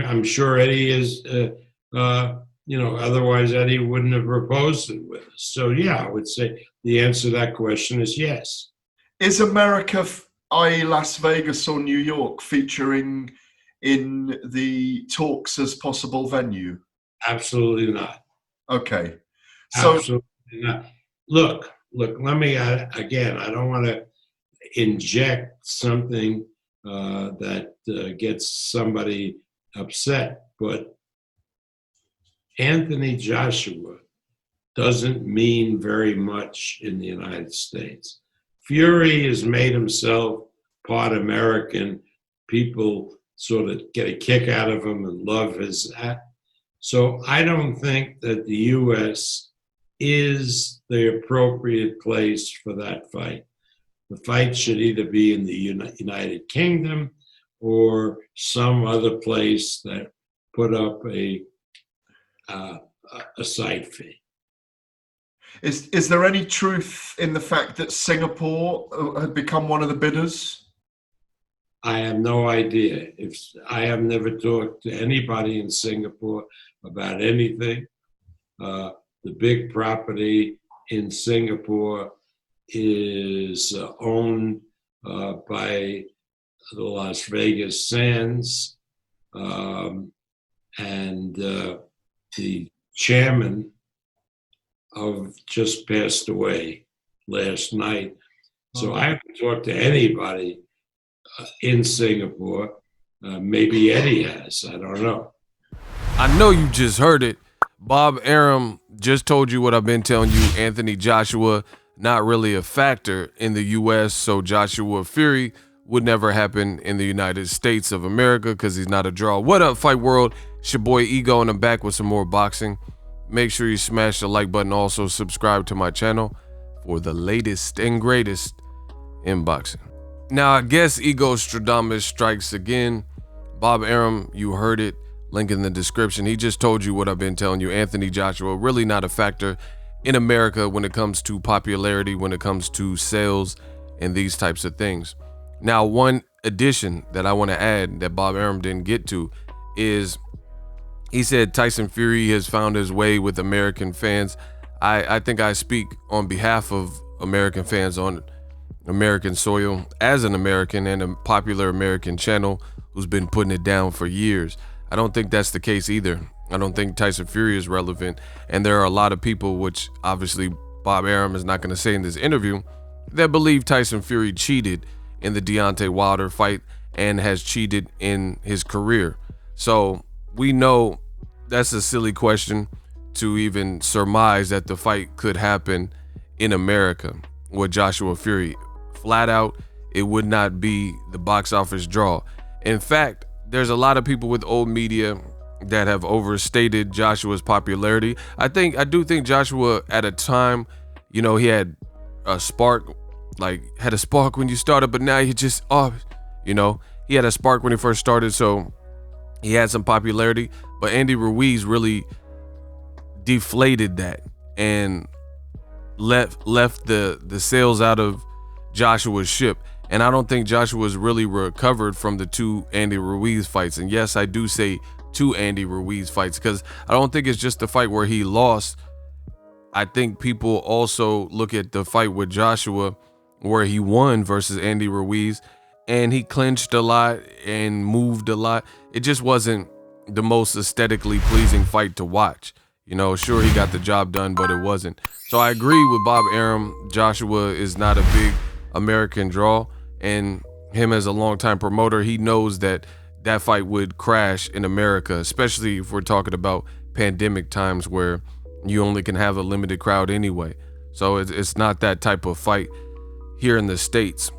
I'm sure Eddie is, otherwise Eddie wouldn't have proposed it with us. So yeah, I would say the answer to that question is yes. Is America, i.e. Las Vegas or New York, featuring in the talks as possible venue? Absolutely not. Okay. So, absolutely not. Look, let me, again, I don't want to inject something that gets somebody upset, but Anthony Joshua doesn't mean very much in the United States. Fury has made himself part American. People sort of get a kick out of him and love his act. So I don't think that the U.S. is the appropriate place for that fight. The fight should either be in the United Kingdom or some other place that put up a site fee. Is there any truth in the fact that Singapore had become one of the bidders? I have no idea. I have never talked to anybody in Singapore about anything. The big property in Singapore is owned by the Las Vegas Sands, and the chairman of just passed away last night. So I haven't talked to anybody in Singapore. Maybe Eddie has, I don't know. I know you just heard it. Bob Arum just told you what I've been telling you. Anthony Joshua, not really a factor in the U.S., so Joshua Fury would never happen in the United States of America because he's not a draw. What up, Fight World? It's your boy Ego, and I'm back with some more boxing. Make sure you smash the like button. Also, subscribe to my channel for the latest and greatest in boxing. Now, I guess Ego Stradamus strikes again. Bob Arum, you heard it. Link in the description. He just told you what I've been telling you. Anthony Joshua, really not a factor in America when it comes to popularity, when it comes to sales and these types of things. Now, one addition that I want to add that Bob Arum didn't get to is he said Tyson Fury has found his way with American fans. I think I speak on behalf of American fans on American soil as an American and a popular American channel who's been putting it down for years. I don't think that's the case either. I don't think Tyson Fury is relevant. And there are a lot of people, which obviously Bob Arum is not going to say in this interview, that believe Tyson Fury cheated in the Deontay Wilder fight and has cheated in his career. So we know that's a silly question to even surmise that the fight could happen in America with Joshua Fury. Flat out, it would not be the box office draw. In fact, there's a lot of people with old media that have overstated Joshua's popularity. I do think Joshua at a time, he had a spark, had a spark when you started, but now he just he had a spark when he first started, so he had some popularity. But Andy Ruiz really deflated that and left the sails out of Joshua's ship. And I don't think Joshua's really recovered from the two Andy Ruiz fights. And yes, I do say two Andy Ruiz fights because I don't think it's just the fight where he lost. I think people also look at the fight with Joshua where he won versus Andy Ruiz and he clinched a lot and moved a lot. It just wasn't the most aesthetically pleasing fight to watch. Sure, he got the job done, but it wasn't. So I agree with Bob Arum. Joshua is not a big American draw, and him as a longtime promoter, he knows that fight would crash in America, especially if we're talking about pandemic times where you only can have a limited crowd anyway. So it's not that type of fight here in the States.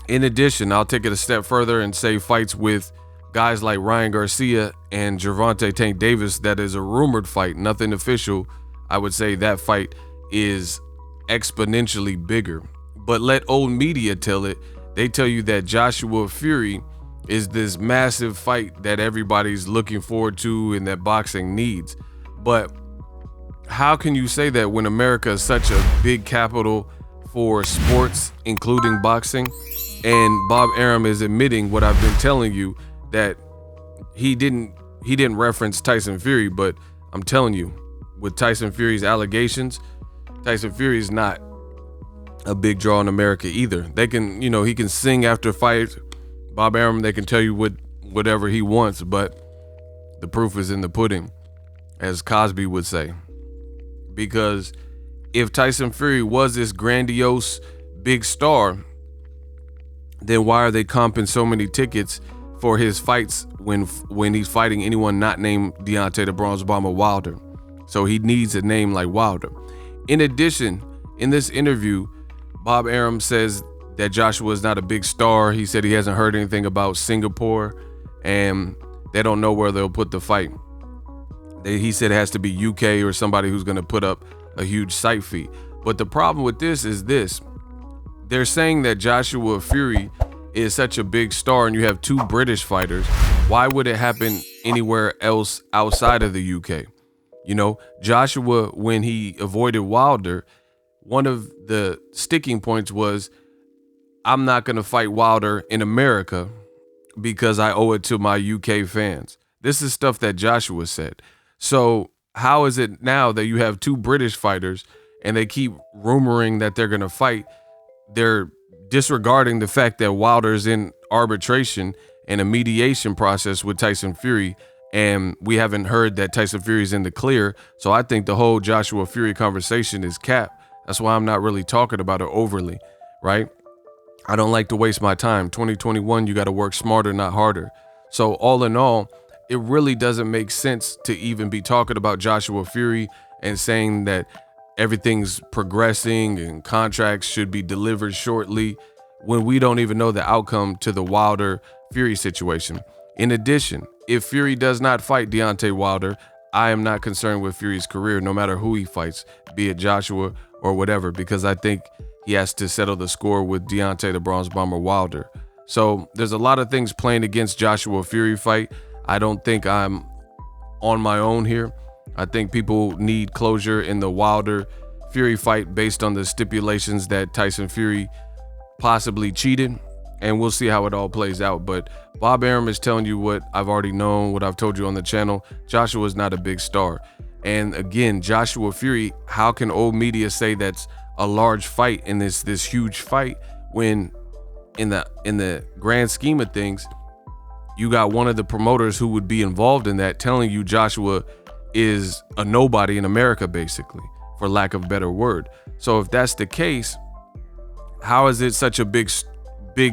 In addition, I'll take it a step further and say fights with guys like Ryan Garcia and Gervonta Tank Davis, that is a rumored fight, nothing official. I would say that fight is exponentially bigger. But let old media tell it. They tell you that Joshua Fury is this massive fight that everybody's looking forward to and that boxing needs. But how can you say that when America is such a big capital for sports, including boxing? And Bob Arum is admitting what I've been telling you, that he didn't reference Tyson Fury, but I'm telling you, with Tyson Fury's allegations, Tyson Fury is not a big draw in America either. They can, he can sing after fights. Bob Arum, they can tell you whatever he wants, but the proof is in the pudding, as Cosby would say. Because if Tyson Fury was this grandiose big star, then why are they comping so many tickets for his fights when he's fighting anyone not named Deontay the Bronze Bomber Wilder? So he needs a name like Wilder. In addition, in this interview, Bob Arum says that Joshua is not a big star. He said he hasn't heard anything about Singapore, and they don't know where they'll put the fight. He said it has to be UK or somebody who's going to put up a huge site fee. But the problem with this is this. They're saying that Joshua Fury is such a big star and you have 2 British fighters. Why would it happen anywhere else outside of the UK? Joshua, when he avoided Wilder, one of the sticking points was, I'm not going to fight Wilder in America because I owe it to my UK fans. This is stuff that Joshua said. So how is it now that you have 2 British fighters and they keep rumoring that they're going to fight? They're disregarding the fact that Wilder's in arbitration and a mediation process with Tyson Fury, and we haven't heard that Tyson Fury's in the clear. So I think the whole Joshua Fury conversation is cap. That's why I'm not really talking about it overly, right? I don't like to waste my time. 2021, you got to work smarter, not harder. So all in all, it really doesn't make sense to even be talking about Joshua Fury and saying that everything's progressing and contracts should be delivered shortly when we don't even know the outcome to the Wilder Fury situation. In addition, if Fury does not fight Deontay Wilder, I am not concerned with Fury's career, no matter who he fights, be it Joshua or whatever, because I think he has to settle the score with Deontay the Bronze Bomber Wilder. So there's a lot of things playing against Joshua Fury fight. I don't think I'm on my own here. I think people need closure in the Wilder Fury fight based on the stipulations that Tyson Fury possibly cheated, and we'll see how it all plays out. But Bob Arum is telling you what I've already known, what I've told you on the channel. Joshua is not a big star. And again, Joshua Fury, how can old media say that's a large fight in this huge fight when in the grand scheme of things, you got one of the promoters who would be involved in that telling you Joshua is a nobody in America, basically, for lack of a better word. So if that's the case, how is it such a big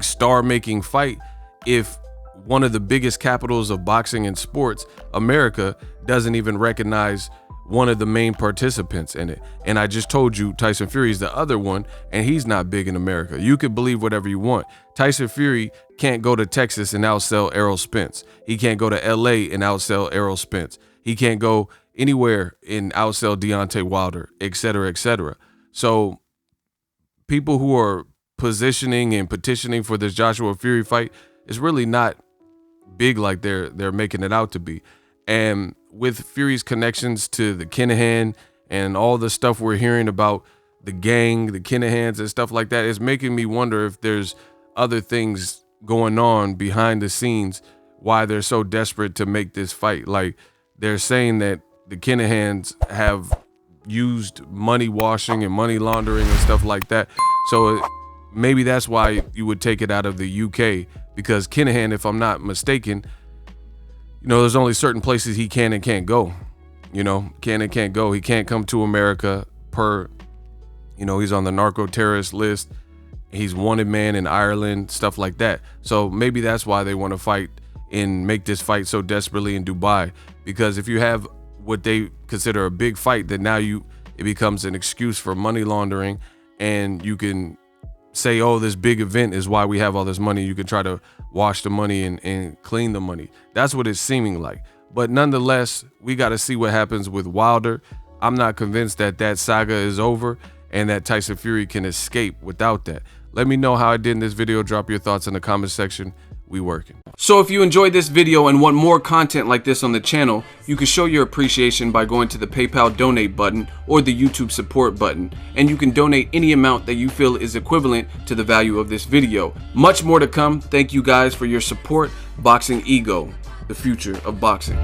star-making fight if one of the biggest capitals of boxing and sports, America, doesn't even recognize one of the main participants in it? And I just told you Tyson Fury is the other one, and he's not big in America. You could believe whatever you want. Tyson Fury can't go to Texas and outsell Errol Spence. He can't go to LA and outsell Errol Spence. He can't go anywhere and outsell Deontay Wilder, et cetera, et cetera. So people who are positioning and petitioning for this Joshua Fury fight is really not big like they're making it out to be. And with Fury's connections to the Kinahan and all the stuff we're hearing about the gang, the Kinahans and stuff like that, is making me wonder if there's other things going on behind the scenes, why they're so desperate to make this fight. Like, they're saying that the Kinahans have used money washing and money laundering and stuff like that. So maybe that's why you would take it out of the UK, because Kinahan, if I'm not mistaken, there's only certain places he can and can't go. Can and can't go. He can't come to America he's on the narco-terrorist list. He's wanted man in Ireland, stuff like that. So maybe that's why they want to fight and make this fight so desperately in Dubai. Because if you have what they consider a big fight, then now it becomes an excuse for money laundering, and you can say, oh, this big event is why we have all this money. You can try to wash the money and clean the money. That's what it's seeming like. But nonetheless, we got to see what happens with Wilder. I'm not convinced that saga is over and that Tyson Fury can escape without that. Let me know how I did in this video. Drop your thoughts in the comment section. We working. So if you enjoyed this video and want more content like this on the channel, you can show your appreciation by going to the PayPal donate button or the YouTube support button, and you can donate any amount that you feel is equivalent to the value of this video. Much more to come. Thank you guys for your support. Boxingego. the future of boxing.